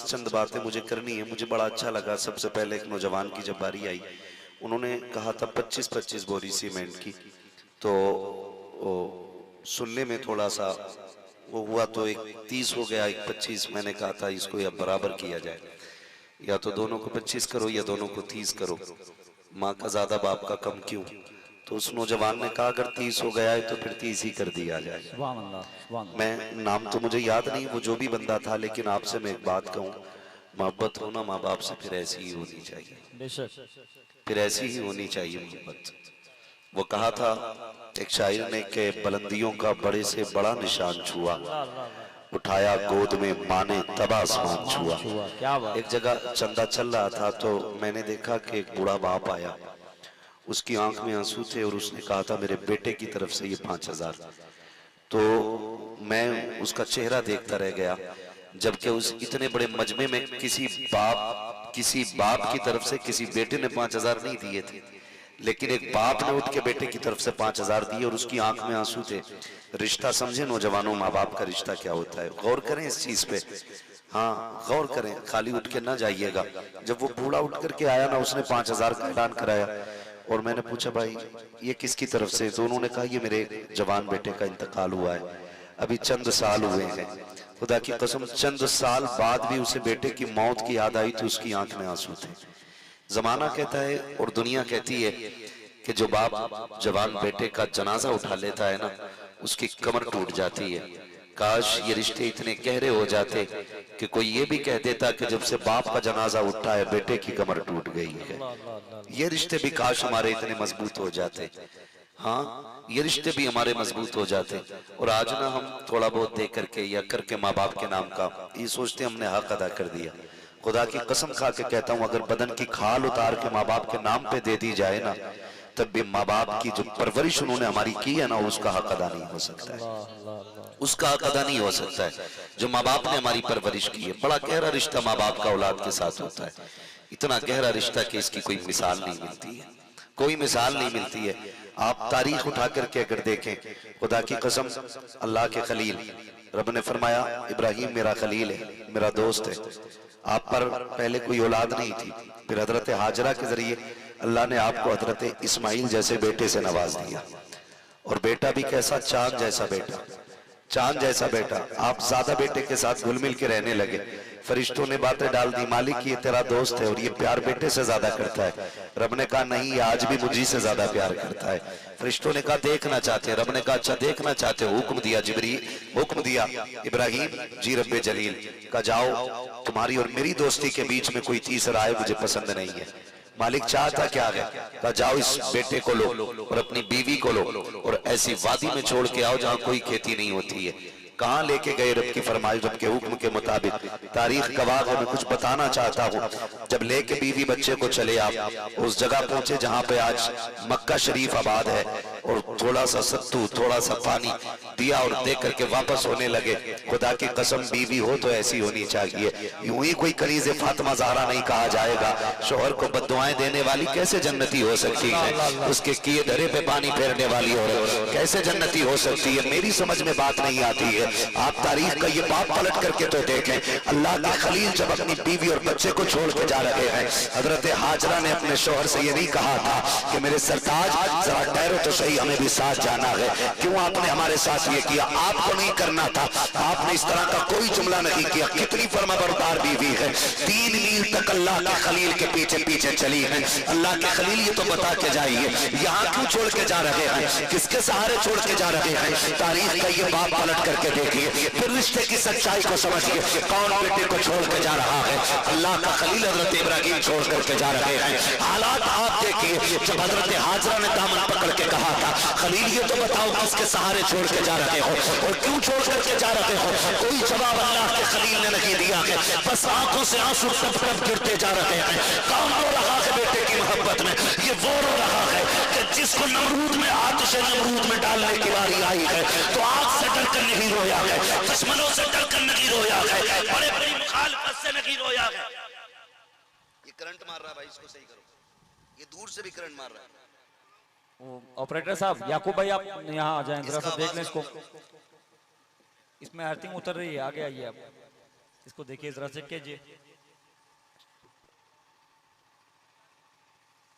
चंद बातें मुझे करनी है। मुझे बड़ा अच्छा लगा, सबसे पहले एक नौजवान की जब बारी आई, उन्होंने कहा था 25-25 बोरी सीमेंट की, तो वो सुनने में थोड़ा सा वो हुआ, तो एक 30 हो गया, एक 25। मैंने कहा था इसको या बराबर किया जाए, या तो दोनों को 25 करो या दोनों को 30 करो, माँ का ज्यादा बाप का कम क्यों। तो उस नौजवान ने कहा अगर 30 हो गया है तो फिर 30 ही कर दिया जाए। सुभान अल्लाह, सुभान अल्लाह। मैं नाम तो मुझे याद नहीं वो जो भी बंदा था, लेकिन आपसे मैं एक बात कहूँ, मोहब्बत हो ना माँ बाप से, फिर ऐसी ही होनी चाहिए, बेशक। फिर ऐसी ही होनी चाहिए मोहब्बत। वो कहा था एक शायर ने कि बुलंदियों का बड़े से बड़ा निशान छुआ, अल्लाह अल्लाह अल्लाह। उठाया गोद में माने तब आसमान छुआ। छुआ, क्या बात। एक जगह चंदा चल रहा था तो मैंने देखा कि एक बूढ़ा बाप आया, उसकी आंख में आंसू थे और उसने कहा था मेरे बेटे की तरफ से ये 5,000। तो मैं उसका चेहरा देखता रह गया, जबकि उस इतने बड़े मजमे में किसी बाप की तरफ से किसी बेटे ने 5,000 नहीं दिए थे, लेकिन एक बाप ने उठ के बेटे की तरफ से 5,000 दिए और उसकी आंख में आंसू थे। रिश्ता समझे नौजवानों, माँ बाप का रिश्ता क्या होता है, गौर करें इस चीज पे। हाँ गौर करें, खाली उठ के ना जाइएगा। जब वो बूढ़ा उठ करके आया ना, उसने 5,000 का ऐलान कराया और मैंने पूछा भाई ये किसकी तरफ से, तो उन्होंने कहा ये मेरे जवान बेटे का इंतकाल हुआ है, अभी चंद साल हुए हैं। खुदा की कसम चंद साल बाद भी उसे बेटे की मौत की याद आई तो उसकी आंख में आंसू थे। जमाना कहता है और दुनिया कहती है कि जो बाप जवान बेटे का जनाजा उठा लेता है ना, उसकी कमर टूट जाती है। काश ये रिश्ते इतने गहरे हो जाते कि कोई ये भी कह देता कि जब से बाप का जनाजा उठा है बेटे की कमर टूट गई है। ये रिश्ते भी काश हमारे इतने मजबूत हो जाते, हाँ ये रिश्ते भी हमारे मजबूत हो जाते। और आज ना हम थोड़ा बहुत दे करके या करके माँ बाप के नाम का ये सोचते हमने हक अदा कर दिया। खुदा की कसम खा के कहता हूँ अगर बदन की खाल उतार के माँ बाप के नाम पे दे दी जाए ना, तब भी माँ बाप की जो परवरिश उन्होंने हमारी की है ना, उसका हक अदा नहीं हो सकता है, उसका हक अदा नहीं हो सकता है जो माँ बाप ने हमारी परवरिश की है। बड़ा गहरा रिश्ता माँ बाप का औलाद के साथ होता है, इतना गहरा रिश्ता कि इसकी कोई मिसाल नहीं मिलती है, कोई मिसाल नहीं मिलती है। आप तारीख उठा करके अगर देखें, खुदा की कसम अल्लाह के खलील, रब ने फरमाया इब्राहिम मेरा खलील है, मेरा दोस्त है। आप पर पहले कोई औलाद नहीं थी, फिर हजरत हाजरा के जरिए अल्लाह ने आपको हजरत इस्माइल जैसे बेटे से नवाज दिया, और बेटा भी कैसा, चांद जैसा बेटा, चांद जैसा बेटा। आप ज्यादा बेटे के साथ घुल मिल के रहने लगे, फरिश्तों ने बातें डाल दी मालिक ये तेरा दोस्त है और ये प्यार बेटे से ज्यादा करता है। रब ने कहा नहीं, ये आज भी मुझी से ज्यादा प्यार करता है। फरिश्तों ने कहा देखना चाहते हैं, रब ने कहा अच्छा देखना चाहते हो, हुक्म दिया जिब्रील, हुक्म दिया इब्राहिम जी रब्बे जलील का जाओ, तुम्हारी और मेरी दोस्ती के बीच में कोई तीसरा आए मुझे पसंद नहीं है। मालिक चाहता क्या है, कहा जाओ इस बेटे को लो और अपनी बीवी को लो और ऐसी वादी में छोड़ के आओ जहां कोई खेती नहीं होती है। कहाँ लेके गए, रब की फरमाइश, रब के हुक्म के मुताबिक। तारीख गवाह है, मैं कुछ बताना चाहता हूँ। जब लेके बीवी बच्चे को चले आप उस जगह पहुंचे जहाँ पे आज मक्का शरीफ आबाद है, और थोड़ा सा सत्तू थोड़ा सा पानी दिया और दे करके वापस होने लगे। खुदा की कसम बीवी हो तो ऐसी होनी चाहिए, यूं ही कोई कनीज़े फातिमा ज़हरा नहीं कहा जाएगा। शोहर को बद्दुआएं देने वाली कैसे जन्नती हो सकती है, उसके किए धरे पे पानी फेरने वाली औरत कैसे जन्नती हो सकती है, मेरी समझ में बात नहीं आती है। आप तारीख का ये बाप पलट करके तो देखें, अल्लाह के खलील जब अपनी बीवी और बच्चे को छोड़ के जा रहे हैं, हजरत हाजरा ने अपने शोहर से ये नहीं कहा था कि मेरे सरताज जरा ठहरो तो सही, हमें भी साथ जाना है। क्यों आपने हमारे साथ ये किया, आपको नहीं करना था, आपने इस तरह का कोई जुमला नहीं किया। कितनी फर्माबरदार बीवी है, 3 मील तक अल्लाह के खलील के पीछे पीछे चली है। अल्लाह के खलील ये तो बता के जाइए यहाँ क्यों छोड़ के जा रहे हैं, किसके सहारे छोड़ के जा रहे हैं। तारीख का ये बाप पलट करके देखिए, फिर रिश्ते की सच्चाई को समझिए। कौन बेटे को छोड़ के जा रहा है, अल्लाह का खलील हजरत इब्राहिम छोड़ करके जा रहे हैं। हालात आप देखिए, जब हजरत हाजरा ने दामन पकड़ के कहा था खलील ये तो बताओ किसके सहारे छोड़ के जा रहे हो और क्यों छोड़ करके जा रहे हो, कोई जवाब अल्लाह के खलील ने नहीं दिया है। बस आंखों से आंसू टप टप गिरते जा रहे हैं। कौन रो रहा है बेटे की मोहब्बत में, ये वो रो रहा है कि जिसको नमरूद में आतिश नमरूद में डालने की बारी आई है तो आग से डर कर नहीं रोया है, दुश्मनों से डर कर नहीं रोया है, बड़े बड़ी मुखालफत से नहीं रोया है। ये करंट मार रहा है भाई, इसको सही करो, ये दूर से भी करंट मार रहा है। ऑपरेटर साहब, याकूब भाई आप यहाँ आ जाएं, जरा सा देख लें इसको, इसमें अर्थिंग उतर रही है, आगे आइए आप। इसको देखिए जरा चेक कीजिए।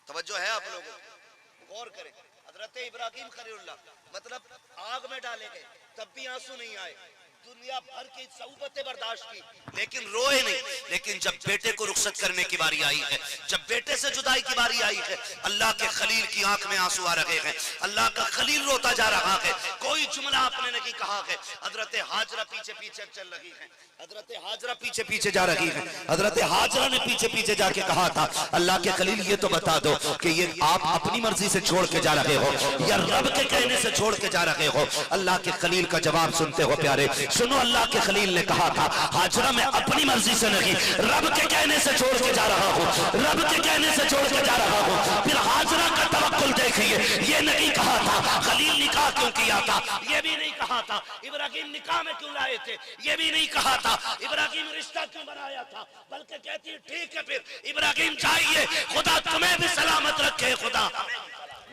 तवज्जो है आप लोगों को, गौर करें। हजरत इब्राहिम खलीलुल्लाह मतलब आग में डाले गए तब भी आंसू नहीं आए, दुनिया भर की सऊबतें बर्दाश्त की लेकिन रोए नहीं। लेकिन जब बेटे को रुखसत करने की बारी आई है, जब बेटे से जुदाई की बारी आई है, अल्लाह के खलील की आंख में आंसू आ रहे हैं, अल्लाह का खलील रोता जा रहा है। कोई जुमला आपने नहीं कहा है। हजरत हाजरा पीछे पीछे चल रही है, हजरत हाजरा पीछे पीछे जा रही है। हजरत हाजरा ने पीछे पीछे जाके कहा था, अल्लाह के खलील ये तो बता दो कि ये आप अपनी मर्जी से छोड़ के जा रहे हो या रब के कहने से छोड़ के जा रहे हो। अल्लाह के खलील का जवाब सुनते हो प्यारे, सुनो। अल्लाह के खलील ने कहा था, हाजरा मैं अपनी मर्जी से नहीं रब के कहने से छोड़ के जा रहा हूँ, रब के कहने से छोड़ के जा रहा हूँ। फिर हाजरा का तवक्कुल देखिए, ये नहीं कहा था खलील निकाह क्यों किया था, ये भी नहीं कहा था इब्राहिम निकाह में क्यों लाए थे, ये भी नहीं कहा था इब्राहिम रिश्ता क्यों बनाया था, बल्कि कहती है ठीक है फिर इब्राहिम जाइए, खुदा तुम्हें भी सलामत रखे। खुदा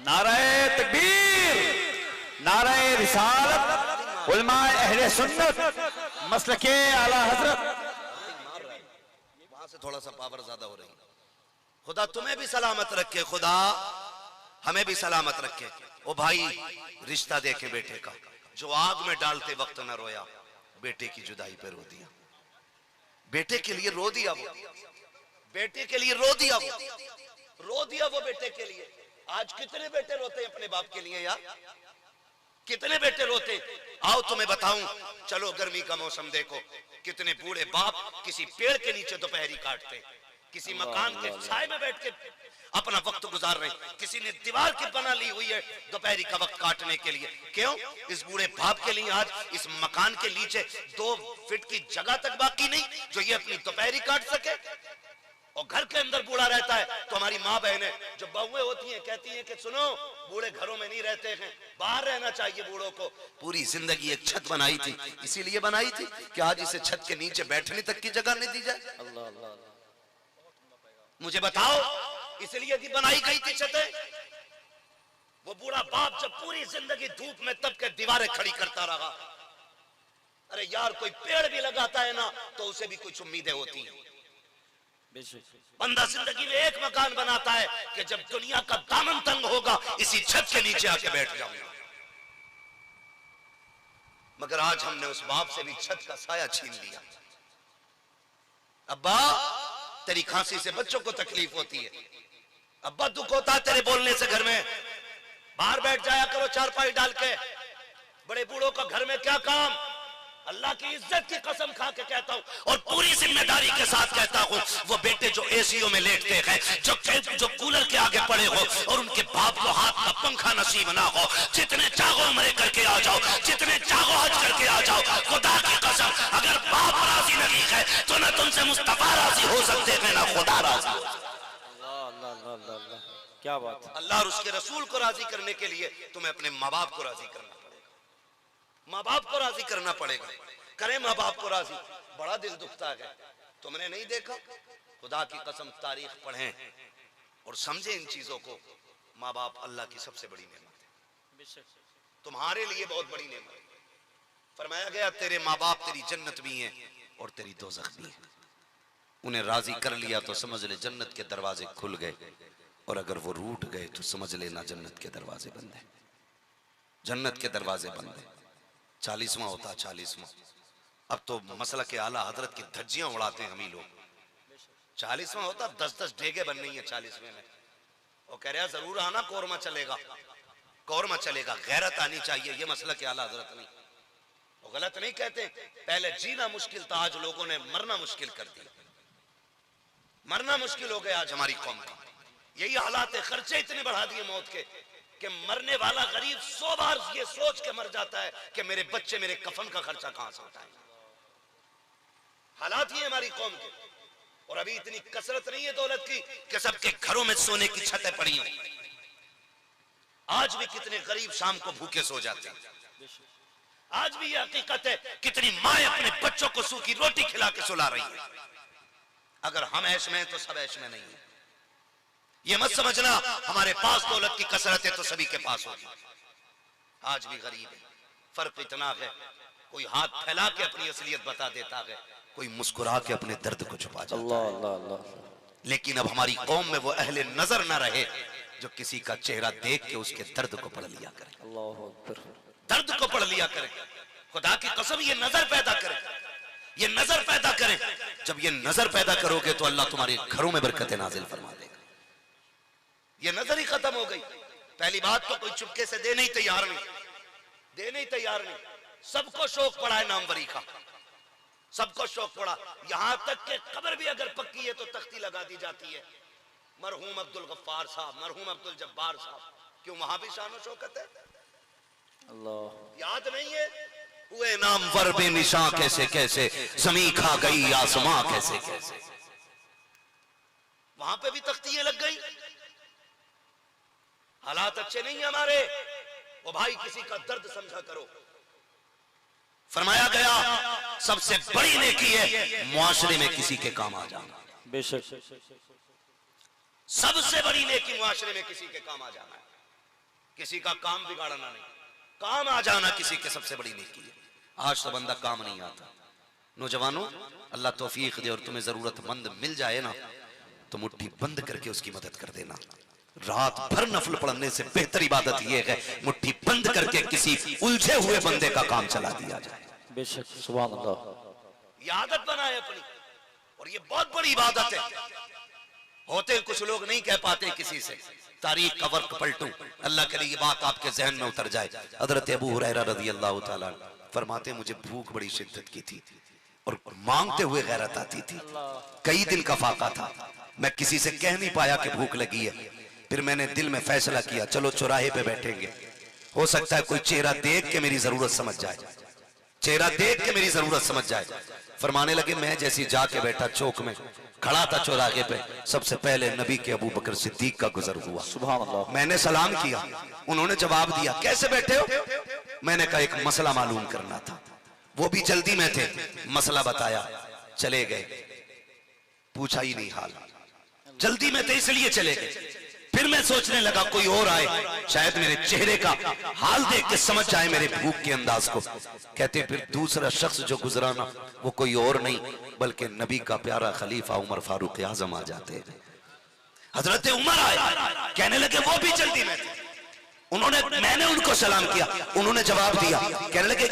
नाराए तकबीर, नाराए रिसालत, उलमाए अहले सुन्नत, मसलके आला हजरत। वहां से थोड़ा सा पावर ज्यादा हो रही है। खुदा तुम्हें भी सलामत रखे, खुदा हमें भी सलामत रखे। ओ भाई, रिश्ता देखे बेटे का, जो आग में डालते वक्त न रोया, बेटे की जुदाई पे रो दिया, बेटे के लिए रो दिया वो, बेटे के लिए रो दिया वो, रो दिया वो बेटे के लिए। आज कितने बेटे रोते हैं अपने बाप के लिए यार, कितने बेटे रोते। आओ तुम्हें बताऊं, चलो गर्मी का मौसम देखो, कितने बूढ़े बाप किसी पेड़ के नीचे दोपहरी काटते, किसी मकान के छाए में बैठ के अपना वक्त गुजार रहे, किसी ने दीवार की बना ली हुई है दोपहरी का वक्त काटने के लिए। क्यों? इस बूढ़े बाप के लिए आज इस मकान के नीचे 2 फीट की जगह तक बाकी नहीं जो ये अपनी दोपहरी काट सके। और घर के अंदर बूढ़ा रहता है तो हमारी माँ बहनें जो बहुएं होती हैं कहती हैं कि सुनो, बूढ़े घरों में नहीं रहते हैं, बाहर रहना चाहिए बूढ़ों को। पूरी जिंदगी एक छत बनाई थी, इसीलिए बनाई थी कि आज इसे छत के नीचे बैठने तक की जगह नहीं दी जाए। अल्लाह अल्लाह, मुझे बताओ, इसलिए की बनाई गई थी छतें। वो बूढ़ा बाप जब पूरी जिंदगी धूप में तप के दीवारें खड़ी करता रहा, अरे यार कोई पेड़ भी लगाता है ना तो उसे भी कुछ उम्मीदें होती हैं। बंदा जिंदगी में एक मकान बनाता है कि जब दुनिया का दामन तंग होगा इसी छत के नीचे आके बैठ जाऊंगा। मगर आज हमने उस बाप से भी छत का साया छीन लिया। अब्बा, तेरी खांसी से बच्चों को तकलीफ होती है, अब्बा दुख होता है तेरे बोलने से घर में, बाहर बैठ जाया करो चारपाई डाल के, बड़े बूढ़ों का घर में क्या काम। अल्लाह की इज्जत की कसम खा के कहता हूँ और पूरी जिम्मेदारी के साथ कहता हूँ, वो बेटे जो एसीओ में लेटते हैं, जो कूलर के आगे पड़े हो और उनके बाप को हाथ का पंखा नसीब ना हो, जितने चाहो उम्रे करके आ जाओ, जितने चाहो हज करके आ जाओ, खुदा की कसम अगर बाप राजी नहीं है तो ना तुमसे मुस्तफा राजी हो सकते हैं ना खुदा राजी। क्या बात। अल्लाह और उसके रसूल को राजी करने के लिए तुम्हें अपने माँ बाप को राजी करना पड़ेगा, माँ बाप को राजी करना पड़ेगा। करें माँ बाप को राजी, बड़ा दिल दुखता है। तुमने नहीं देखा, खुदा की कसम तारीख पढ़ें और समझे इन चीजों को। माँ बाप अल्लाह की सबसे बड़ी नेमत है, तुम्हारे लिए बहुत बड़ी नेमत है। फरमाया गया तेरे माँ बाप तेरी जन्नत भी हैं और तेरी दोज़ख भी है। उन्हें राजी कर लिया तो समझ ले जन्नत के दरवाजे खुल गए, और अगर वो रूठ गए तो समझ लेना जन्नत के दरवाजे बंद है, जन्नत के दरवाजे बंद है। 40वां होता 40वां, अब तो मसला के आला हजरत की धज्जियां उड़ाते हैं हम ही लोग। 40वां होता 10-10 डेगे बन रही है 40वें में। वो कह रहा जरूर आना, कोरमा चलेगा, कोरमा चलेगा, गैरत आनी चाहिए। ये मसला के आला हजरत नहीं, वो गलत नहीं कहते। पहले जीना मुश्किल था, आज लोगों ने मरना मुश्किल कर दिया, मरना मुश्किल हो गया आज हमारी कौम का। यही हालात है, खर्चे इतने बढ़ा दिए मौत के कि मरने वाला गरीब 100 बार ये सोच के मर जाता है कि मेरे बच्चे मेरे कफन का खर्चा कहां से उठाएंगे। हालात ही हमारी कौम के। और अभी इतनी कसरत नहीं है दौलत की कि सबके घरों में सोने की छतें पड़ी हों। आज भी कितने गरीब शाम को भूखे सो जाते हैं। आज भी ये हकीकत है, कितनी माएं अपने बच्चों को सूखी रोटी खिला के सुला रही है। अगर हम ऐश में हैं तो सब ऐश में नहीं है। ये मत समझना हमारे पास दौलत की कसरत है तो सभी के पास होगी। आज भी गरीब है, फर्क इतना है, कोई हाथ फैला के अपनी असलियत बता देता है, कोई मुस्कुरा के अपने दर्द को छुपा जाता अल्लाह है। अल्लाह अल्लाह। लेकिन अब हमारी कौम में वो अहले नजर ना रहे जो किसी का चेहरा देख के उसके दर्द को पढ़ लिया करे, अल्लाह अकबर। दर्द को पढ़ लिया करे। खुदा की कसम ये नजर पैदा करे, ये नजर पैदा करे। जब ये नजर पैदा करोगे तो अल्लाह तुम्हारे घरों में बरकतें नाजिल फरमा देगा। ये नजर ही खत्म हो गई। पहली बात तो कोई चुपके से देने ही तैयार नहीं, देने ही तैयार नहीं। सबको शौक पड़ा है नामवरी का, सबको शौक पड़ा। यहां तक कि कब्र भी अगर पक्की है तो तख्ती लगा दी जाती है, मरहूम अब्दुल गफ्फार साहब, मरहूम अब्दुल जब्बार साहब। क्यों? वहां भी शान शौकत है। अल्लाह। याद नहीं है? हुए नामवर बेनिशां कैसे कैसे, जमीन खा गई आसमां कैसे कैसे। वहां पे भी तख्तियां लग गई। हालात अच्छे नहीं है हमारे। वो भाई किसी का दर्द समझा करो। फरमाया गया सबसे बड़ी नेकी है मुआशरे में किसी के काम आ जाना। बेशक। सबसे बड़ी नेकी मुआशरे में किसी के काम आ जाना है, किसी का काम बिगाड़ना नहीं। काम आ जाना किसी के सबसे बड़ी नेकी है। आज तो बंदा काम नहीं आता। नौजवानों, अल्लाह तौफीक दे और तुम्हें जरूरतमंद मिल जाए ना तो मुट्ठी बंद करके उसकी मदद कर देना। रात भर नफल पढ़ने से बेहतर इबादत यह है मुट्ठी बंद करके किसी उलझे हुए बंदे का काम चला दिया जाए। बेशक। सुभान अल्लाह। ये आदत बनाए अपनी, और ये बहुत बड़ी इबादत है। होते कुछ लोग नहीं कह पाते किसी से, तारीख का वर्क पलटूं। अल्लाह करे ये बात आपके जहन में उतर जाए। हजरत अबू हुरैरा रज़ी अल्लाह ताला फरमाते मुझे भूख बड़ी शिद्दत की थी और मांगते हुए गैरत आती थी। कई दिन का फाका था, मैं किसी से कह नहीं पाया कि भूख लगी है। फिर मैंने दिल में फैसला किया चलो चौराहे पे बैठेंगे, हो सकता है कोई चेहरा देख के मेरी जरूरत समझ जाए, चेहरा देख के मेरी जरूरत समझ जाए। फरमाने लगे मैं जैसी जाके बैठा चौक में खड़ा था चौराहे पे, सबसे पहले नबी के अबू बकर सिद्दीक का गुजर हुआ। सुभान अल्लाह। मैंने सलाम किया, उन्होंने जवाब दिया कैसे बैठे हो? मैंने कहा एक मसला मालूम करना था। वो भी जल्दी में थे, मसला बताया, चले गए, पूछा ही नहीं हाल। जल्दी में थे इसलिए चले गए। फिर मैं सोचने लगा कोई और आए, शायद मेरे चेहरे का हाल देख के समझ जाए मेरे भूख के अंदाज को। कहते फिर दूसरा शख्स जो गुजरा ना वो कोई और नहीं बल्कि नबी का प्यारा खलीफा उमर फारूक आजम आ जाते हैं। हजरत उमर आए, कहने लगे वो भी जल्दी में थे। मैंने उनको सलाम किया, उन्होंने जवाब दिया। कहने लगे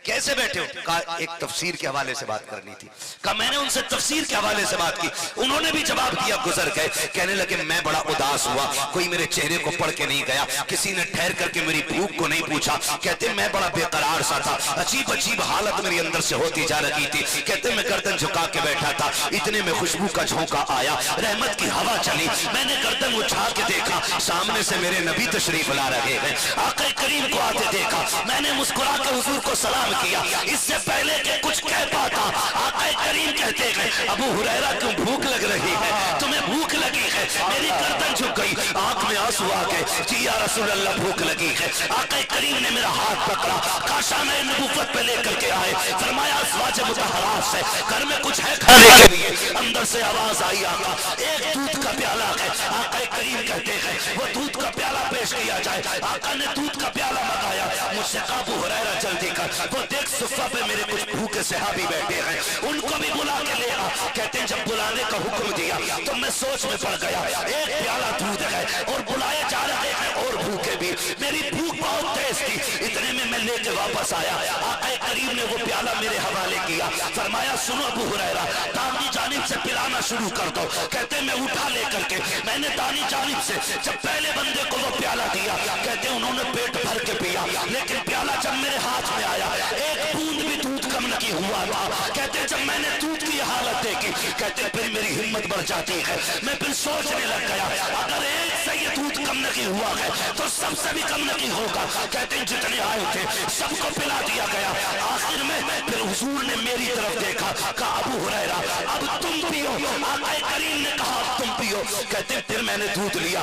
कैसे बैठे हो? कहा एक तफसीर के हवाले से बात करनी थी। कहा मैंने उनसे तफसीर के हवाले से बात की, उन्होंने भी जवाब दिया, गुजर गए। कहने लगे मैं बड़ा उदास हुआ, कोई मेरे चेहरे को पढ़ के नहीं गया, किसी ने ठहर करके मेरी भूख को नहीं पूछा। कहते मैं बड़ा बेकरार सा था, अजीब अजीब हालत मेरे अंदर से होती जा रही थी। कहते मैं गर्दन झुका के बैठा था, इतने में खुशबू का झोंका आया, रहमत की हवा चली, मैंने गर्दन उठा के देखा, सामने से मेरे नबी तशरीफ ला रहे हैं। आका करीम को आते देखा, मैंने मुस्कुरा के हुजूर को सलाम किया। इससे पहले कि कुछ कह पाता आका करीम कहते हैं अबू हुरैरा क्यों भूख लग रही है? तुम्हें भूख लगी है? मेरी गर्दन झुक गई, आंख में आंसू आ गए, जी या रसूल अल्लाह भूख लगी है। आका करीम ने मेरा हाथ पकड़ा, काशाना नबूवत पे लेकर के आए, फरमाया अज़वाज मुतहहरात से घर में कुछ है खाने के लिए। अंदर से आवाज आई आका एक दूध का प्याला है। आका करीम कहते हैं वो दूध का प्याला पेश किया जाए। आका ने दूध का प्याला मंगाया, मुझसे कहा अबू हुरैरा जल्दी कर, वो देख सुफ़ा पे मेरे कुछ भूखे सहाबी बैठे हैं, उनको भी बुला के ले आ। कहते हैं जब बुलाने का हुक्म दिया तो मैं सोच में पड़ गया, एक प्याला दूध है और बुलाए जा रहे हैं और भूखे भी, मेरी भूख बहुत तेज थी। इतने में मैं लेके वापस आया, आका करीम ने वो प्याला मेरे हवाले किया, फरमाया सुनो अबू हुरैरा दानी जानिब से पिलाना शुरू कर दो। कहते मैं उठा लेकर के मैंने दानी जानिब से जब पहले बंदे को वो प्याला दिया, कहते उन्होंने पेट भर के पिया, लेकिन प्याला जब मेरे हाथ में आया एक बूंद भी दूध कम नहीं हुआ था। कहते जब मैंने दूध की हालत देखी, कहते फिर मेरी हिम्मत बढ़ जाती है, मैं फिर सोचने लग गया अगर एक से ये दूध कम नहीं हुआ है तो सबसे भी कम नहीं होगा। कहते जितने आए थे सबको पिला दिया गया। आखिर में फिर हुजूर ने मेरी तरफ देखा, कहा अबू हुरैरा अब तुम पियो। आका करीम ने कहा अब तुम पियो। कहते फिर मैंने दूध लिया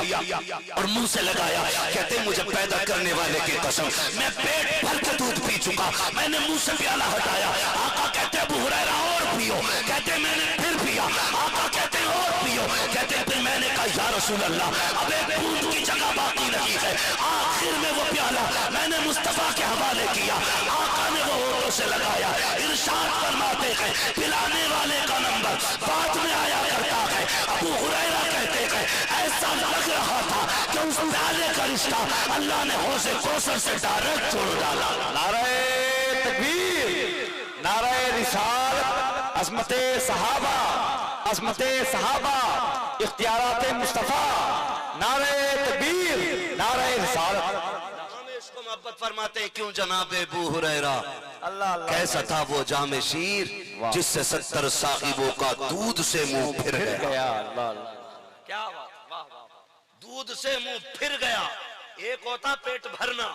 और मुंह से लगाया। कहते मुझे पैदा करने वाले की कसम मैं पेट भर के दूध पी चुका। मैंने मुंह से प्याला हटाया, आका कहते अबू हुरैरा और पियो। कहते मैंने फिर पिया, आका कहते और पियो। कहते फिर मैंने मैंने कहा या रसूल अल्लाह, अब एक बूंद की जगह बाकी नहीं है। आखिर में वो प्याला मैंने मुस्तफा के हवाले किया, आका ने वो होठों से लगाया। इरशाद फरमाते हैं पिलाने वाले का नंबर बाद में आया करता है। अबू हुरैरा कहते हैं ऐसा लग रहा था कि उस प्याले का रिश्ता अल्लाह ने हौज़े कौसर से डायरेक्ट जोड़ डाला। नारे तकबीर, नारे रिसालत, अज़मते सहाबा, अज़मते सहाबा, इख्तियाराते मुस्तफा, नारे तकबीर, नारे रिसालत। इसको मोहब्बत फरमाते हैं क्यों जनाब अबू हुरैरा, अल्लाह अल्लाह। कैसा था वो जामे शीर जिससे 70 साहिबों का दूध से मुंह फिर गया। अल्लाह अल्लाह, क्या बात, वाह वाह वाह। दूध से मुंह फिर गया। एक होता पेट भरना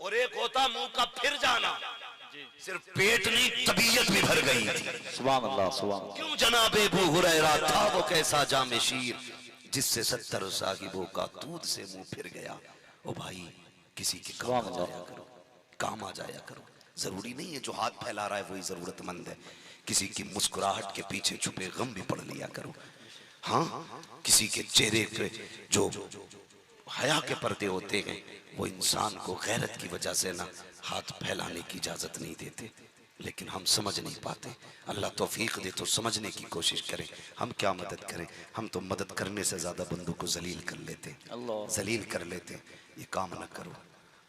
और एक होता मुंह का फिर जाना। सिर्फ पेट नहीं तबीयत भी भर गई थी। सुभान अल्लाह, सुभान अल्लाह। क्यों जनाब अबू हुरैरा था वो कैसा जामे शीर जिससे 70 साहिबों का दूध से मुंह फिर गया। ओ भाई किसी के काम आ जाया करो, काम आ जाया करो। जरूरी नहीं है जो हाथ फैला रहा है वही जरूरतमंद है। किसी की मुस्कुराहट के पीछे छुपे गम भी पढ़ लिया करो। हाँ, किसी के चेहरे पे जो हया के पर्दे होते हैं वो इंसान को गैरत की वजह से ना हाथ फैलाने की इजाजत नहीं देते, लेकिन हम समझ नहीं पाते। अल्लाह तौफीक दे तो समझने की कोशिश करें। हम क्या मदद करें, हम तो मदद करने से ज्यादा बंदों को जलील कर लेते, जलील कर लेते। ये काम न करो,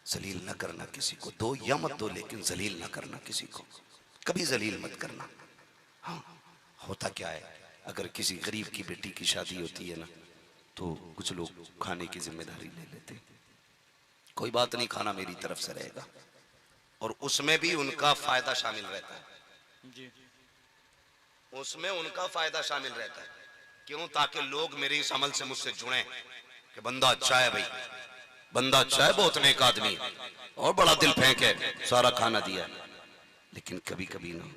जलील न करना किसी को। दो या मत दो लेकिन जलील न करना किसी को, कभी जलील मत करना। हाँ, होता क्या है अगर किसी गरीब की बेटी की शादी होती है ना तो कुछ लोग खाने की जिम्मेदारी ले लेते। कोई बात नहीं, खाना मेरी तरफ से रहेगा, और उसमें भी उनका फायदा शामिल रहता है जी। उसमें उनका फायदा शामिल रहता है। क्यों? ताकि लोग मेरे इस अमल से मुझसे जुड़े कि बंदा अच्छा है भाई, बंदा अच्छा है, बहुत नेक आदमी और बड़ा दिल फेंक है, सारा खाना दिया। लेकिन कभी कभी ना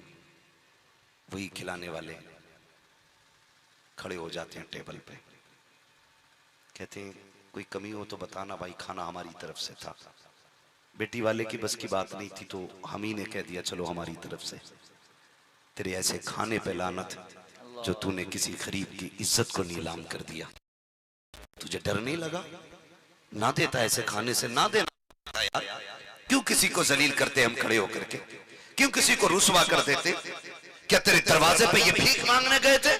वही खिलाने वाले खड़े हो जाते हैं टेबल पे, कहते हैं कोई कमी हो तो बताना भाई, खाना हमारी तरफ से था। बेटी वाले की बस की बात नहीं थी तो हम ही ने कह दिया चलो हमारी तरफ से। तेरे ऐसे खाने पे लानत जो तूने किसी गरीब की इज्जत को नीलाम कर दिया। तुझे डर नहीं लगा? ना देता ऐसे खाने से, ना देना यार। क्यों किसी को जलील करते हम खड़े होकर के? क्यों किसी को रुसवा कर देते? क्या तेरे दरवाजे पे ये भीख मांगने गए थे?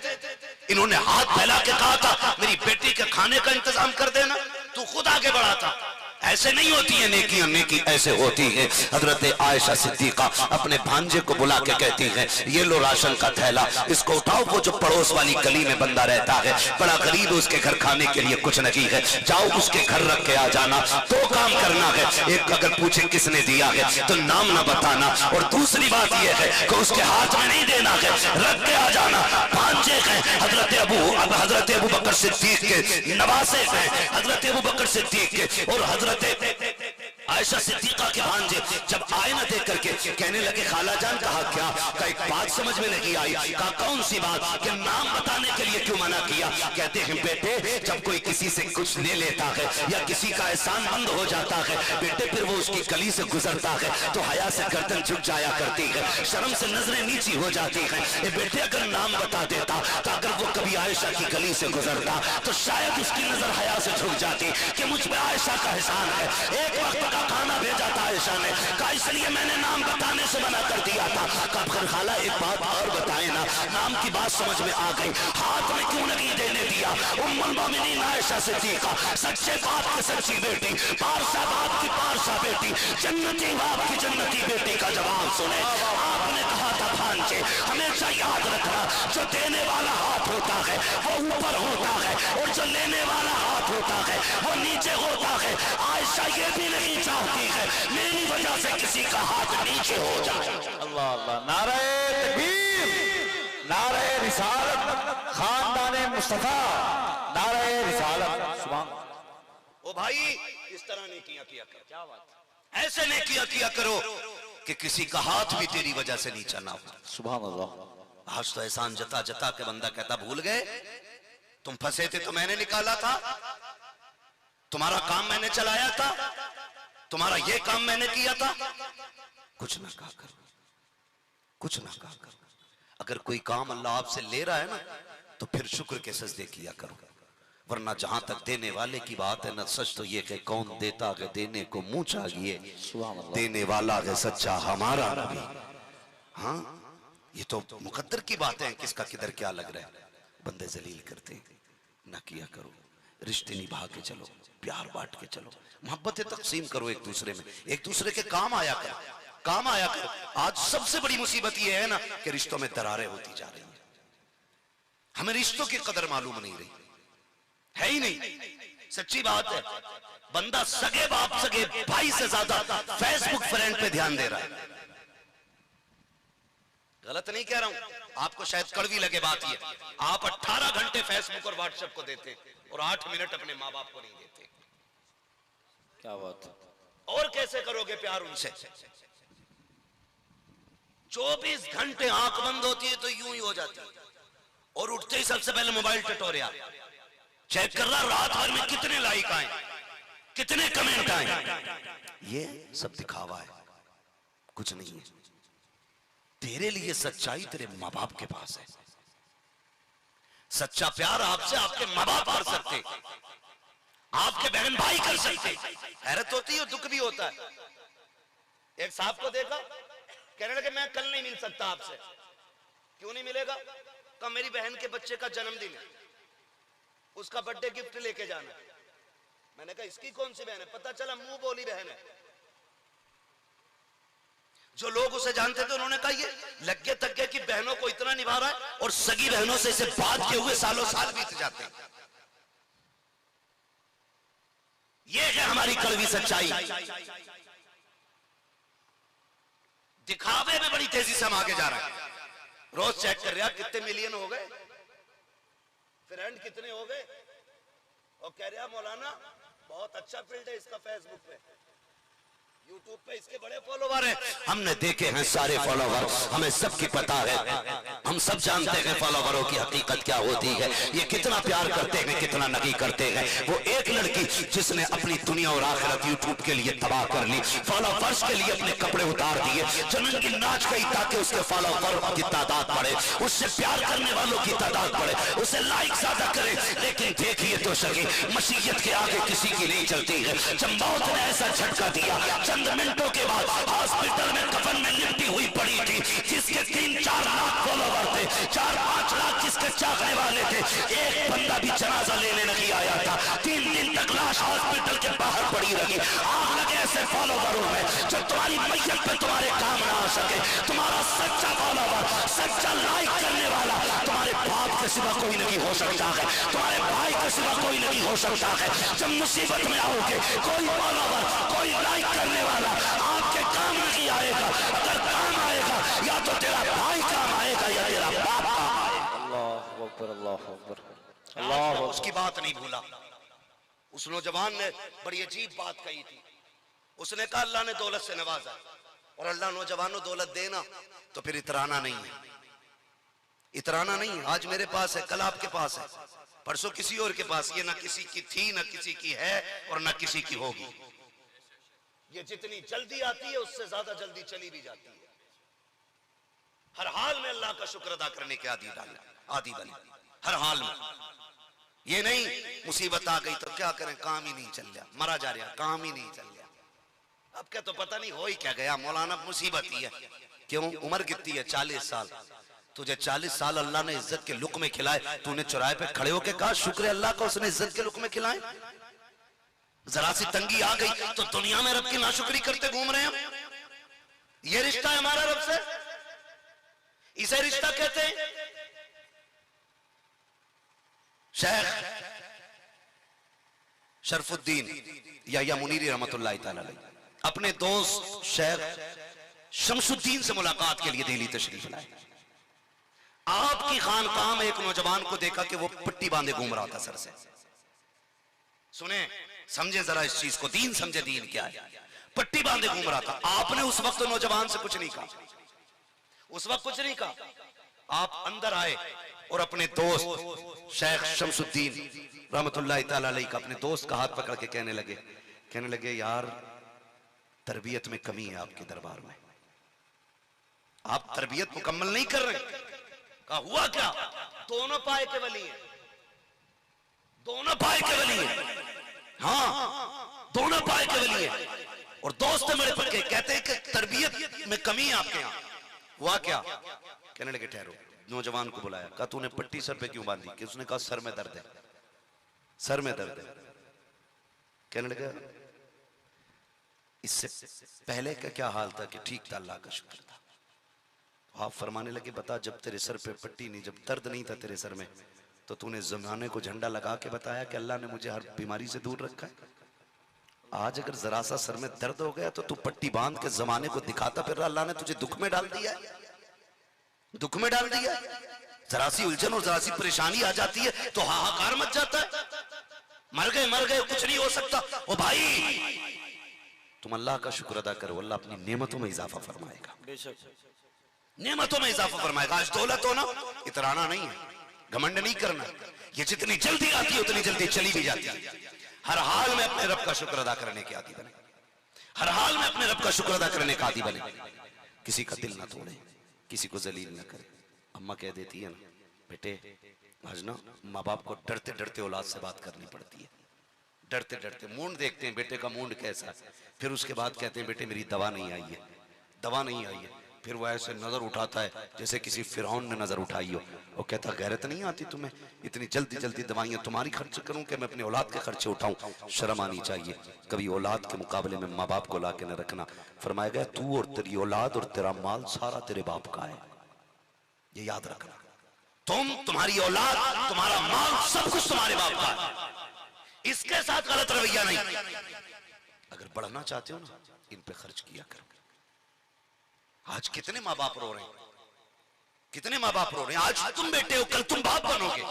इन्होंने हाथ फैला के कहा था मेरी बेटी के खाने का इंतजाम कर देना, तू खुद आगे बढ़ा था। ऐसे नहीं होती है नेकियां, नेकी ऐसे होती है। हजरत आयशा सिद्दीका अपने भांजे को बुला के कहती है ये लो राशन का थैला, इसको उठाओ। वो जो पड़ोस वाली गली में बंदा रहता है, बड़ा गरीब, उसके घर खाने के लिए कुछ नहीं है, जाओ उसके घर रख के आ जाना। दो काम करना है, एक अगर पूछे किसने दिया है तो नाम ना बताना, और दूसरी बात यह है कि उसके हाथ में नहीं देना है, रख के आ जाना। भांजे हैं हजरत अबू बकर सिद्दीक के नवासे हैं, हजरत अबू बकर सिद्दीक के और हजरत आयशा सिद्दीका के भांजे जब आए ना देख करके कहने लगे खाला जान, कहा क्या? का एक बात समझ में नहीं आई। कहा कौन सी बात? कि नाम बताने के लिए क्यों मना किया? कहते हैं बेटे जब कोई किसी से कुछ ले लेता है या किसी का एहसान बंद हो जाता है बेटे, फिर वो उसकी गली से गुजरता है तो हया से गर्दन झुक जाया करती है, शर्म से नजरें नीची हो जाती है। ये बेटे अगर नाम बता देता तो अगर वो कभी आयशा की गली से गुजरता तो शायद उसकी नजर हया से झुक जाती कि मुझ पे आयशा का एहसान है। एक वक्त का खाना भेजा था आयशा ने, कहा इसलिए मैंने नाम बताने से मना कर दिया था। कहा खाला एक बात और बताए ना, नाम की बात समझ में आ गई, हाथ में क्यों नहीं देने दिया? उम्मुल मोमिनीन आयशा सिद्दीका, सच्चे बाप की सच्ची बेटी, पारसा बाप की पारसा बेटी, जन्नती बाप की जन्नती बेटी का जवाब सुने। आपने कहा था भांजे हमेशा याद रखना, जो देने वाला हाथ होता है वो ऊपर होता है और जो लेने वाला हाथ होता है वो नीचे होता है। आयशा ये भी नहीं चाहती है मेरी वजह से किसी का हाथ नीचे हो जाए। अल्लाह अल्लाह, नारे तकबीर, नारे रिसालत, खानदाने मुस्तफा, नारे रिसालत। सुभान। ओ भाई इस तरह नहीं किया करो, क्या बात, ऐसे नहीं किया करो कि किसी का हाथ भी तेरी वजह से नीचा ना हो। सुभान अल्लाह। आज तो एहसान जता जता के बंदा कहता भूल गए, तुम फंसे थे तो मैंने निकाला था, तुम्हारा काम मैंने चलाया था, तुम्हारा ये काम मैंने किया था। कुछ ना कहा करो, कुछ ना कहा करो। अगर कोई काम अल्लाह आपसे ले रहा है ना तो फिर शुक्र के सजदे किया करो। वरना जहां तक देने वाले की बात है ना, सच तो ये कि कौन देता है देने को मुंह चाहिए, देने वाला है सच्चा हमारा नबी। हाँ, ये तो मुकद्दर की बातें हैं, किसका किधर क्या लग रहा है। बंदे जलील करते हैं, ना किया करो, रिश्ते निभा के चलो, प्यार बांट के चलो, मोहब्बतें तकसीम करो एक दूसरे में, एक दूसरे के काम आया करो, काम आया करो। आज सबसे बड़ी मुसीबत ये है ना कि रिश्तों में दरारें होती जा रही हैं, हमें रिश्तों की कदर मालूम नहीं रही, है ही नहीं। सच्ची बात है, बंदा सगे बाप सगे भाई से ज्यादा फेसबुक फ्रेंड पे ध्यान दे रहा है। गलत नहीं कह रहा हूं, आपको शायद कड़वी लगे बात ये, आप 18 घंटे फेसबुक और व्हाट्सएप को देते और 8 मिनट अपने माँ बाप को नहीं देते। क्या बात। और कैसे करोगे प्यार उनसे? 24 घंटे आंख बंद होती है तो यूं ही हो जाती है, और उठते ही सबसे पहले मोबाइल टटोरिया चेक कर रहा, रात भर में कितने लाइक आए, कितने कमेंट आए। ये सब दिखावा है, कुछ नहीं है। तेरे लिए सच्चाई तेरे माँ बाप के पास है। सच्चा प्यार आपसे आपके माँ बाप कर सकते, आपके बहन भाई कर सकते। हैरत होती है, दुख भी होता है। एक साहब को देखा, कहने लगे मैं कल नहीं मिल सकता आपसे। क्यों नहीं मिलेगा? कहा मेरी बहन के बच्चे का जन्मदिन है, उसका बर्थडे गिफ्ट लेके जाना है। मैंने कहा इसकी कौन सी बहन है? पता चला मुंह बोली बहन है। जो लोग उसे जानते थे उन्होंने कहा ये लगे तक गए कि बहनों को इतना निभा रहा है, और सगी बहनों से इसे बात के हुए सालों साल बीत जाते हैं। ये है हमारी कड़वी सच्चाई। दिखावे में बड़ी तेजी से हम आगे जा रहे हैं। रोज चेक कर रहा कितने मिलियन हो गए, फ्रेंड कितने हो गए, और कह रहा मौलाना बहुत अच्छा फील्ड है इसका, फेसबुक पे यूट्यूब पे इसके बड़े फॉलोवर हैं। हमने देखे हैं सारे फॉलोवर, हमें सबकी पता है, हम सब जानते हैं फॉलोवरों की हकीकत क्या होती है, ये कितना प्यार करते हैं, कितना नहीं करते हैं। वो एक लड़की जिसने अपनी दुनिया और आखिरत यूट्यूब के लिए तबाह कर ली, फॉलोवर्स के लिए अपने कपड़े उतार दिए, जमीन की नाच गई ताकि उसके फॉलोवर की तादाद बढ़े, उससे प्यार करने वालों की तादाद बढ़े, उसे लाइक ज्यादा करे। लेकिन देखिए तो सही, मसीहत के आगे किसी की नहीं चलती है। जब मौत ने ऐसा झटका दिया, चंद मिनटों के बाद हॉस्पिटल में कफन में लिपटी हुई पड़ी थी, जिसके 3-4 लाख फॉलोवर थे, 4-5 लाख जिसके चाहने वाले थे, एक बंदा भी जनाजा लेने नहीं आया था। 3 दिन तक लाश हॉस्पिटल के बाहर पड़ी रही। आग लगे ऐसे फॉलोवरों में जो तुम्हारी मैयत पे तुम्हारे काम ना आ सके। तुम्हारा सच्चा फॉलोवर, सच्चा लाइक करने वाला तुम्हारे बाप के सिवा कोई नहीं हो सकता है, तुम्हारे भाई के सिवा कोई नहीं हो सकता है। जब मुसीबत में आओगे, कोई फॉलोवर, कोई लाइक करने वाला आपके काम नहीं आएगा। अगर काम आएगा या तो तेरा भाई काम आएगा या तेरा बाप काम आएगा। अल्लाह अकबर, अल्लाह अकबर, अल्लाह। उसकी बात नहीं भूला। उस नौजवान ने बड़ी अजीब बात कही थी। उसने कहा अल्लाह ने दौलत से नवाजा, और अल्लाह नौजवानों दौलत देना तो फिर इतराना नहीं है, इतराना नहीं। आज मेरे पास है, कल आपके पास है, परसों किसी और के पास। ये ना किसी की थी, ना किसी की है, और ना किसी की होगी। ये जितनी जल्दी आती है उससे ज्यादा जल्दी चली भी जाती है। हर हाल में अल्लाह का शुक्र अदा करने के आदि बने, हर हाल में। ये नहीं मुसीबत आ गई तो क्या करें, काम ही नहीं चल रहा, मरा जा रहा, काम ही नहीं चल रहा। अब क्या तो पता नहीं हो ही क्या गया, मौलाना मुसीबत ही है। क्यों? उम्र कितनी है? 40 साल। तुझे 40 साल अल्लाह ने इज्जत के लुक़्मे खिलाए, तूने चौराहे पे खड़े होके कहा शुक्र अल्लाह का उसने इज्जत के लुक़्मे खिलाए। जरा सी तंगी आ गई तो दुनिया में रब की नाशुक्री करते घूम रहे हैं। ये रिश्ता है हमारा रब से, इसे रिश्ता कहते हैं। शेख शरफुद्दीन या मुनीरी रहमतुल्लाह तआला अलैह अपने दोस्त शेख शमसुद्दीन से मुलाकात के लिए दिल्ली तशरीफ लाए। आपकी खानकाह में एक नौजवान को देखा कि वो पट्टी बांधे घूम रहा था सर से। सुने, समझे जरा इस चीज को, दीन समझे दीन क्या है। पट्टी बांधे घूम रहा था। आपने उस वक्त नौजवान से कुछ नहीं कहा, उस वक्त कुछ नहीं कहा। आप अंदर आए और अपने दोस्त शेख शमसुद्दीन रहमतुल्लाह तआला अलैह का, अपने दोस्त का हाथ पकड़ के कहने लगे यार तरबियत में कमी है आपके दरबार में, आप तरबियत मुकम्मल नहीं कर रहे। कहा हुआ क्या? दोनों पाए के वली हैं, दोनों पाए के वली है, हाँ दोनों पाए के वली है। और दोस्त है मेरे पक्के, कहते हैं कि तरबियत में कमी है आपके यहाँ। हुआ क्या? कहने लगे ठहरो। नौजवान को बुलाया, कहा तूने पट्टी सर पे क्यों बांधी? कि उसने कहा सर में दर्द है, सर में दर्द है। कहने लगा इससे पहले का क्या हाल था? कि ठीक था, अल्लाह का शुक्र था। तो आप फरमाने लगे बता, जब तेरे सर पे पट्टी नहीं, जब दर्द नहीं था तेरे सर में, तो तूने जमाने को झंडा लगा के बताया कि अल्लाह ने मुझे हर बीमारी से दूर रखा है। आज अगर जरा सा सर में दर्द हो गया तो तू पट्टी बांध के जमाने को दिखाता फिर रहा, अल्लाह ने तुझे दुख में डाल दिया है, दुख में डाल दिया है। जरा सी उलझन और जरा सी परेशानी आ जाती है तो हाहाकार मच जाता है, मर गए कुछ नहीं हो सकता। ओ भाई तुम अल्लाह का शुक्र अदा करो, अल्लाह अपनी नेमतों में इजाफा फरमाएगा, नेमतों में इजाफा फरमाएगा। आज दौलत हो ना, इतराना नहीं है, घमंड नहीं करना। ये जितनी जल्दी आती है उतनी जल्दी चली भी जाती है। हर हाल में अपने रब का शुक्र अदा करने के आदी बने, हर हाल में अपने रब का शुक्र अदा करने का आदी बने। किसी का दिल ना तोड़े, किसी को जलील ना करे। अम्मा कह देती है ना, बेटे आज ना माँ बाप को डरते डरते औलाद से बात करनी पड़ती है, डरते डरते। मूड देखते हैं बेटे का मूड कैसा है, फिर उसके बाद कहते हैं बेटे मेरी दवा नहीं आई है, दवा नहीं आई है। फिर वो ऐसे नजर उठाता है जैसे किसी फिरौन ने नजर उठाई हो। वो कहता गैरत नहीं आती तुम्हें, इतनी जल्दी जल्दी दवाइयां तुम्हारी खर्च करूं कि मैं अपने औलाद के खर्चे उठाऊं? शर्म आनी चाहिए। कभी औलाद के मुकाबले में माँ बाप को ला के न रखना। फरमाया गया तू और तेरी औलाद और तेरा माल सारा तेरे बाप का है, ये याद रखना। तुम्हारी औलाद, तुम्हारा माल, सब कुछ तुम्हारे बाप का है। इसके साथ गलत रवैया नहीं। अगर बढ़ना चाहते हो ना, इन पे खर्च किया करो। आज कितने माँ बाप रो रहे हैं, कितने माँ बाप रो रहे हैं। आज तुम बेटे हो, कल तुम बाप बनोगे।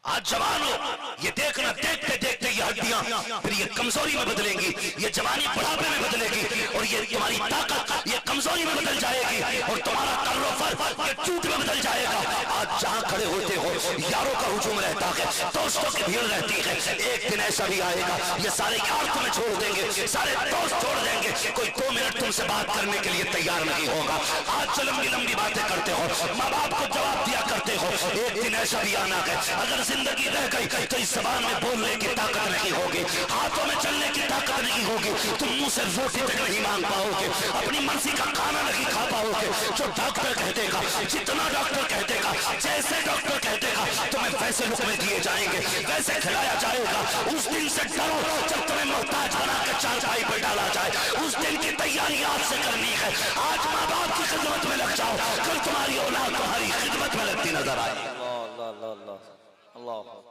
आज जवान हो, ये देखना देखते देखते ये हड्डियां फिर ये कमजोरी में बदलेंगी, ये जवानी बुढ़ापे में बदलेगी, और ये तुम्हारी ताकत ये कमजोरी में बदल जाएगी, और तुम्हारा तर्रोफर ये टूट में बदल जाएगा। आज जहां खड़े होते हो यारों का हुजूम रहता है, दोस्तों की भीड़ रहती है। एक दिन ऐसा भी आएगा ये सारे यार तुम्हें छोड़ देंगे, सारे दोस्त छोड़ देंगे, कोई 2 मिनट तुमसे बात करने के लिए तैयार नहीं होगा। आज जो लंबी लंबी बातें करते हो, माँ बाप को जवाब दिया करते हो, एक दिन ऐसा भी आना है अगर जिंदगी रह गई तो इस जबान में बोलने की ताकत नहीं होगी, हाथों में चलने की ताकत नहीं होगी, तुम मुंह से रोटी तक नहीं मांग पाओगे, अपनी मर्जी का खाना नहीं खा पाओगे। जो डॉक्टर कह देगा, जितना डॉक्टर कह देगा, जैसे डॉक्टर कह देगा, तुम्हें वैसे रुपए दिए जाएंगे, वैसे खिलाया जाएगा। उस दिन से डरो जब तुम्हें मोहताज बना के चारपाई पर डाला जाए। उस दिन की तैयारी आज से करनी है। आज माँ बाप की खिदमत में लग जाओ, कल तुम्हारी औलाद तुम्हारी खिदमत में लगती नजर आए।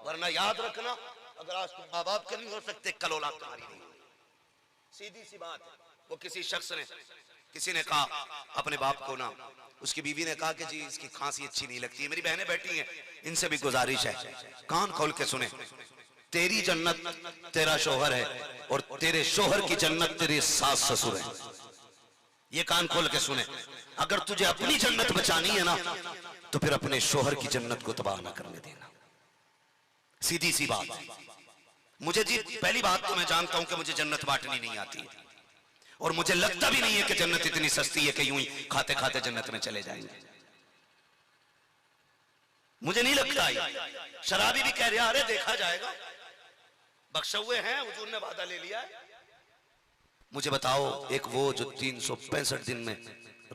वरना याद रखना, अगर आज तुम माँ बाप के नहीं हो सकते, कल औलाद तुम्हारी नहीं होगी। सीधी सी बात है। वो किसी शख्स ने, किसी ने कहा अपने बाप को ना, उसकी बीवी ने कहा कि जी इसकी खांसी अच्छी नहीं लगती। मेरी बहनें बैठी हैं, इनसे भी गुजारिश है, कान खोल के सुने। तेरी जन्नत तेरा शोहर है, और तेरे शोहर की जन्नत तेरे सास ससुर है। ये कान खोल के सुने। अगर तुझे अपनी जन्नत बचानी है ना, तो फिर अपने शोहर की जन्नत को तबाह ना करने देना। सीधी सी बात। मुझे जी पहली बात तो मैं जानता हूं कि मुझे जन्नत बांटनी नहीं आती है, और मुझे लगता भी नहीं है कि जन्नत इतनी सस्ती है कि यूं ही खाते खाते जन्नत में चले जाएंगे। मुझे नहीं लगता है। शराबी भी कह रहा, अरे देखा जाएगा, बख्शे हुए हैं, हुजूर ने वादा ले लिया है। मुझे बताओ, एक वो जो 365 दिन में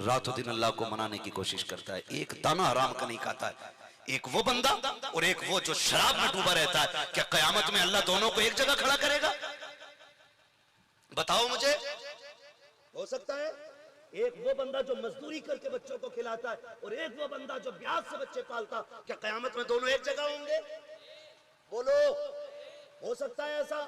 रातों दिन अल्लाह को मनाने की कोशिश करता है, एक दाना हराम का नहीं खाता है, एक वो बंदा और एक वो जो शराब में डूबा रहता है, क्या कयामत में अल्लाह दोनों को एक जगह खड़ा करेगा? बताओ मुझे। हो सकता है एक वो बंदा जो मजदूरी करके बच्चों को खिलाता है, और एक वो बंदा जो ब्याज से बच्चे पालता, क्या कयामत में दोनों एक जगह होंगे? बोलो, हो सकता है ऐसा?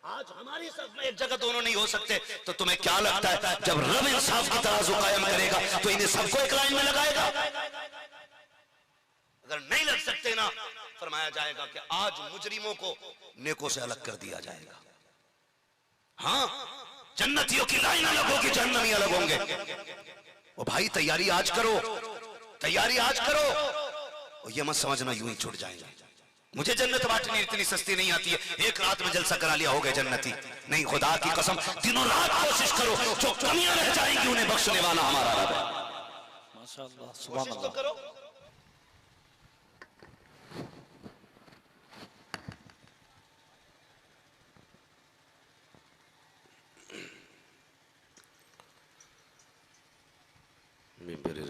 आज हमारी सब में एक जगह दोनों नहीं हो सकते, तो तुम्हें क्या लगता है जब रब इंसाफ की तराजू कायम करेगा तो इन्हें सबको एक लाइन में लगाएगा? अगर नहीं लग सकते ना, फरमाया जाएगा कि आज मुजरिमों को नेकों से अलग कर दिया जाएगा। हाँ, जन्नतियों की लाइन अलग होगी, जहन्नमी अलग होंगे। ओ भाई तैयारी आज करो, तैयारी आज करो, और ये मत समझना यूं ही छूट जाएंगे। मुझे जन्नत बांटनी इतनी सस्ती नहीं आती है, एक रात में जलसा करा लिया हो गए जन्नती नहीं। खुदा की कसम दिनों रात कोशिश करो, जो कमियां रह जाएंगी उन्हें बख्शने वाला हमारा रब है। माशाअल्लाह, सुभान कोशिश तो करो।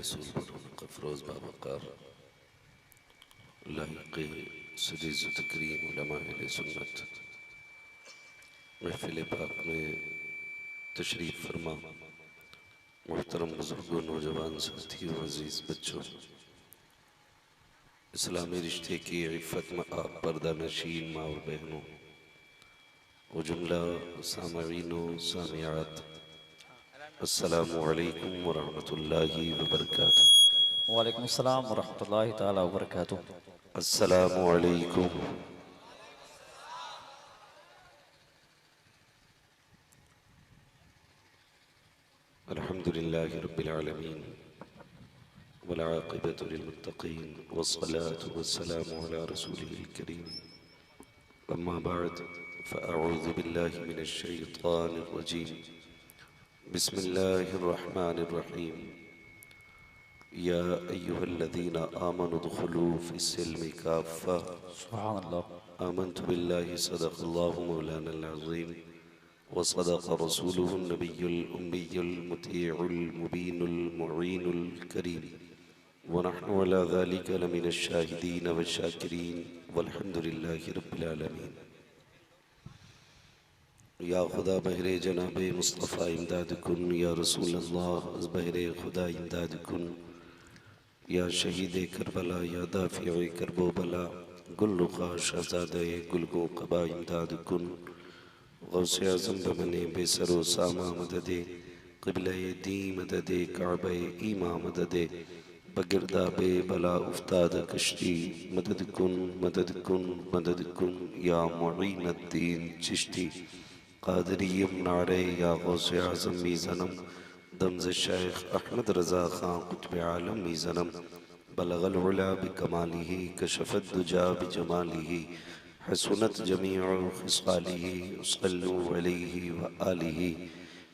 रसूल फ़रोज़ बावक़ार लाहिक़ सदीज़ तकरीम उलमा अहले सुन्नत महफ़िल पाक में तशरीफ़ फरमा मुहतरम बुज़ुर्गों, नौजवान साथियों, अज़ीज़ बच्चों, इस्लामी रिश्ते की इफ़्फ़त में आप पर्दा नशीन माँ और बहनों और जुमला सामईन व सामियात, अस्सलामु अलैकुम व रहमतुल्लाहि व बरकातुहू। वालेकुम अस्सलाम व रहमतुल्लाहि ताला व बरकातुहू। अस्सलामु अलैकुम। अल्हम्दुलिल्लाहि रब्बिल आलमीन वल आक़िबतु लिल मुत्तक़ीन वस्सलातु वस्सलामु अला रसूलिहिल करीम। अम्मा बअद फ़अऊज़ु बिल्लाहि मिनश शैतानिर रजीम। बिस्मिल्लाहिर रहमानिर रहीम। या अय्युहल्लज़ीना आमनु दुख़ुलू फ़िस्सिल्मि काफ़्फ़ा। सुभान अल्लाह। आमन्तु बिल्लाहि सदक़ल्लाहु मौलानल अज़ीम व सदक़ रसूलुहुन नबियुल उम्मियुल मुतीउल मुबीनुल मुईनुल करीम व नहनु अला ज़ालिका लमिनश शाहिदीन व शाकिरीन वल्हम्दुलिल्लाहि रब्बिल आलमीन। या खुदा बहरे जनाबे मुस्तफ़ा इमदाद कुन, या रसूल अल्लाह बहरे खुदा इमदाद कुन, या शहीद करबला, या दाफ़िए करबो बला, गुल रुखा शहज़ादे गुलगो क़बा इमदाद कुन। गौसे आज़म बमने बेसरो सामा मददे, क़िबले दी मददे, काबे ईमा मददे, बगिरदा बे बला उफ्ताद कश्ती मदद कुन मदद कुन मदद कुन, या मुईनुद्दीन चिश्ती क़ादिरीयम नारे, या गौसे आज़म मीज़नम दमज़ शेख अहमद रज़ा ख़ां क़ुत्ब आलम मीज़नम बलगल उला बिकमालिही कशफ़त दुजा बिजमालिही हसनत जमीउ ख़िसालिही सल्लु अलैहि व आलिही।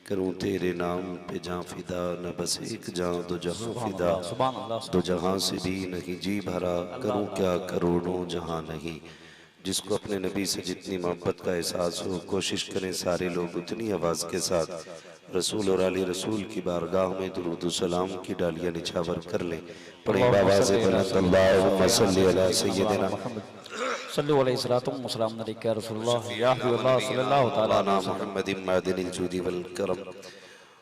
करूँ तेरे नाम पे जाँ फ़िदा, न बस एक जाँ दो जहाँ फ़िदा, सुभान अल्लाह। दो जहाँ से भी नहीं जी भरा, करूँ क्या करोड़ों जहाँ नहीं। जिसको अपने नबी से जितनी मोहब्बत का एहसास हो, कोशिश करें सारे लोग उतनी आवाज़ के साथ रसूल और आली रसूल की बारगाह में दुरूद सलाम की डालियाँ निछावर कर लें। पढ़ें बावाज़े बुलंद अल्लाहुम्मा सल्लि अला सय्यदिना सल्लु अलैहि सलातु व सलाम अलैका या रसूलल्लाह या हबीबल्लाह सल्लल्लाहु तआला अलैहि वसल्लम। मुहम्मदिन मादिनिल जुदी वल करम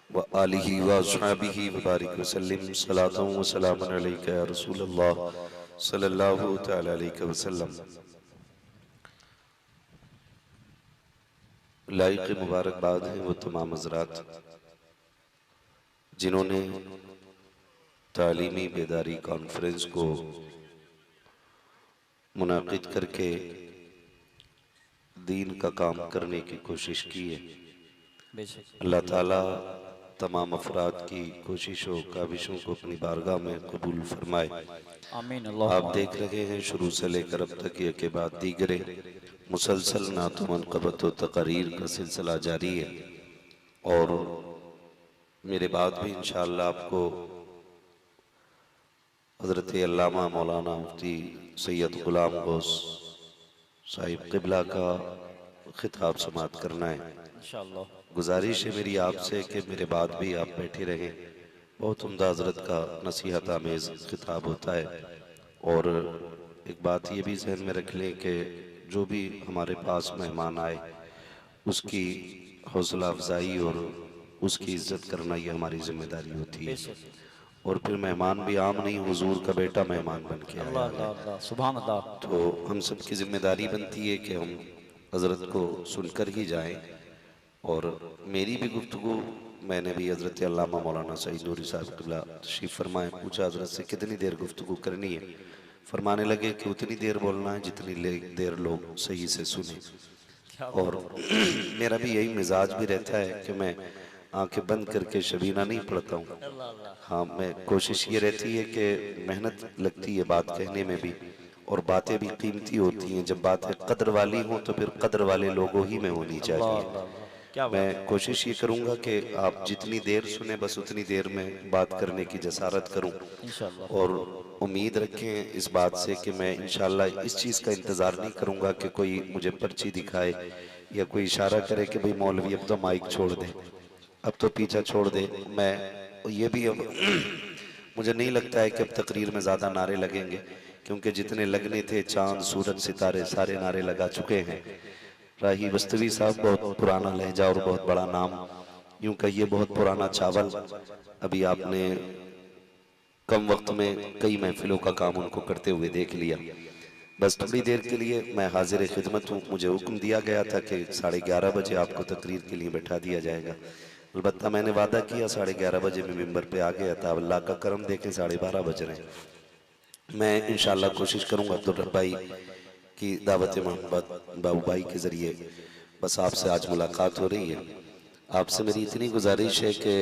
व आलिही व अस्हाबिही व बारिक वसल्लिम सलातन व सलामन अलैका या रसूलल्लाह सल्लल्लाहु तआला अलैहि वसल्लम। लाइक़ मुबारकबाद हैं वो तमाम हज़रात जिन्होंने तालीमी बेदारी कॉन्फ्रेंस को मुनाकिद करके दीन का काम करने की कोशिश की है। बेशक अल्लाह ताला तमाम अफराद की कोशिशों काविशों को अपनी बारगाह में कबूल फरमाए। आमीन। आप देख रहे हैं शुरू से लेकर अब तक ये के बाद दीगरे मुसलसल नातु मनक़बत व तक़रीर का सिलसिला जारी है और मेरे बाद भी इंशाअल्लाह आपको हज़रत अल्लामा मौलाना मुफ्ती सैयद ग़ुलाम गौस साहिब क़िबला का ख़िताब समाअत करना है। इंशाअल्लाह। गुजारिश है मेरी आपसे कि मेरे बाद भी आप बैठे रहें। बहुत उम्दा हज़रत का नसीहत आमेज़ ख़िताब होता है और एक बात ये भी जहन में रख लें कि जो भी हमारे पास मेहमान आए उसकी हौसला अफजाई और उसकी इज्जत करना ये हमारी जिम्मेदारी होती है। और फिर मेहमान भी आम नहीं, हुजूर का बेटा मेहमान बन के आया अल्लाह है। अल्लाह अल्लाह सुभान अल्लाह। तो हम सब की जिम्मेदारी बनती है कि हम हज़रत को सुनकर ही जाएं। और मेरी भी गुफ्तगू मैंने भी हज़रत अल्लामा मौलाना सईद नूरी साहब क़िबला तशरीफ़ फरमाए, पूछा हज़रत से कितनी देर गुफ्तगू करनी है। फरमाने लगे कि उतनी देर बोलना है जितनी देर लोग सही से सुने। और मेरा भी यही मिजाज भी रहता है कि मैं आंखें बंद करके शबीना नहीं पढ़ता हूँ। हाँ, मैं कोशिश ये रहती है कि मेहनत लगती है बात कहने में भी और बातें भी कीमती होती हैं। जब बातें कद्र वाली हों तो फिर कद्र वाले लोगों ही में होनी चाहिए। क्या बात मैं कोशिश ये करूँगा कि आप जितनी देर सुने बस उतनी देर में बात करने की जसारत करूँ इंशाअल्लाह। और उम्मीद रखें इस बात से कि मैं इंशाअल्लाह इस चीज़ का इंतज़ार नहीं करूँगा कि कोई मुझे पर्ची दिखाए या कोई इशारा करे कि भाई मौलवी अब तो माइक छोड़ दे, अब तो पीछा छोड़ दे। मैं ये भी अब मुझे नहीं लगता है कि अब तकरीर में ज़्यादा नारे लगेंगे, क्योंकि जितने लगने थे चांद सूरज सितारे सारे नारे लगा चुके हैं। राही बस्तवी साहब बहुत पुराना लहजा और बहुत बड़ा नाम, यूं कहिए बहुत पुराना चावल। अभी आपने कम वक्त में कई महफिलों का काम उनको करते हुए देख लिया। बस थोड़ी देर के लिए मैं हाजिर खिदमत हूँ। मुझे हुक्म दिया गया था कि 11:30 बजे आपको तकरीर के लिए बैठा दिया जाएगा। अलबत्ता मैंने वादा किया, 11:30 बजे मैं मिंबर पे आ गया था। अल्लाह का करम देखें 12:30 बज रहे हैं। मैं इंशाल्लाह कोशिश करूँगा अब्दुल रब भाई की दावत मोहब्बत बाबू भाई के ज़रिए बस आपसे आज मुलाकात हो रही है। आपसे मेरी इतनी गुजारिश है कि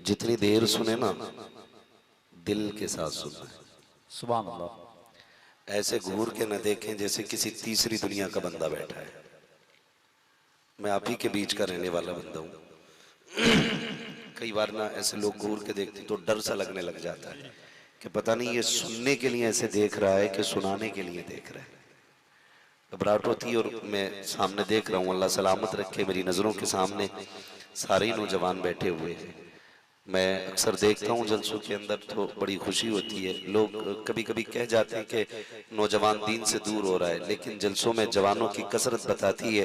जितनी देर सुने ना, दिल के साथ सुनना है। सुभान अल्लाह। ऐसे घूर के न देखें जैसे किसी तीसरी दुनिया का बंदा बैठा है। मैं आप ही के बीच का रहने वाला बंदा हूँ। कई बार ना ऐसे लोग घूर के देखते तो डर सा लगने लग जाता है कि पता नहीं ये सुनने के लिए ऐसे देख रहा है कि सुनाने के लिए देख रहा है। घबराहट होती है। और मैं सामने देख रहा हूँ, अल्लाह सलामत रखे, मेरी नज़रों के सामने सारे ही नौजवान बैठे हुए हैं। मैं अक्सर देखता हूँ जलसों के अंदर तो बड़ी खुशी होती है। लोग कभी कभी कह जाते हैं कि नौजवान दीन से दूर हो रहा है, लेकिन जलसों में जवानों की कसरत बताती है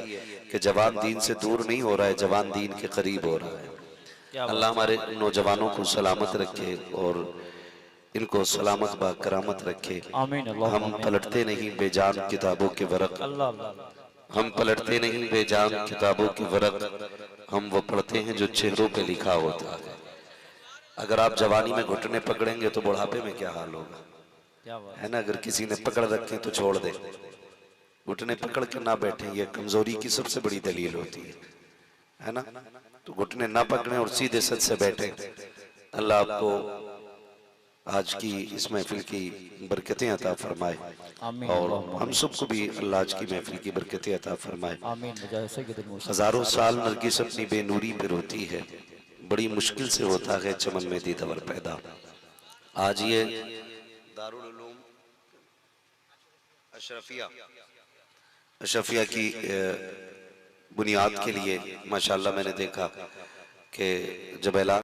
कि जवान दीन से दूर नहीं हो रहा है, जवान दीन के करीब हो रहा है। अल्लाह हमारे नौजवानों को सलामत रखे और इनको सलामत बा करामत रखे। आमीन अल्लाह हम आमीन। पलटते नहीं बेजान किताबों के वरक, अल्लाह अल्लाह। हम पलटते नहीं बेजान किताबों की वरक, हम वो पढ़ते हैं जो चेहरों पे लिखा होता है। अगर आप जवानी में घुटने पकड़ेंगे तो बुढ़ापे में क्या हाल होगा, क्या बात है ना। अगर किसी ने पकड़ रखे तो छोड़ दे, घुटने पकड़ के ना बैठे, ये कमजोरी की सबसे बड़ी दलील होती है ना। तो घुटने ना पकड़े और सीधे सच से बैठे। अल्लाह आपको आज की इस महफिल की बरकतें अता फरमाए आमीन और अल्लाह हम सबको भी अल्लाह आज की महफिल की बरकतें अता फरमाए। आमीन। बजाय सैयदुल मुरसलीन। हजारों साल नरगिस अपनी बेनूरी पे रोती है, बड़ी मुश्किल से होता है चमन में दीदार पैदा। आज ये दारुल उलूम अशरफिया की बुनियाद के लिए माशाल्लाह मैंने देखा कि जब ऐलान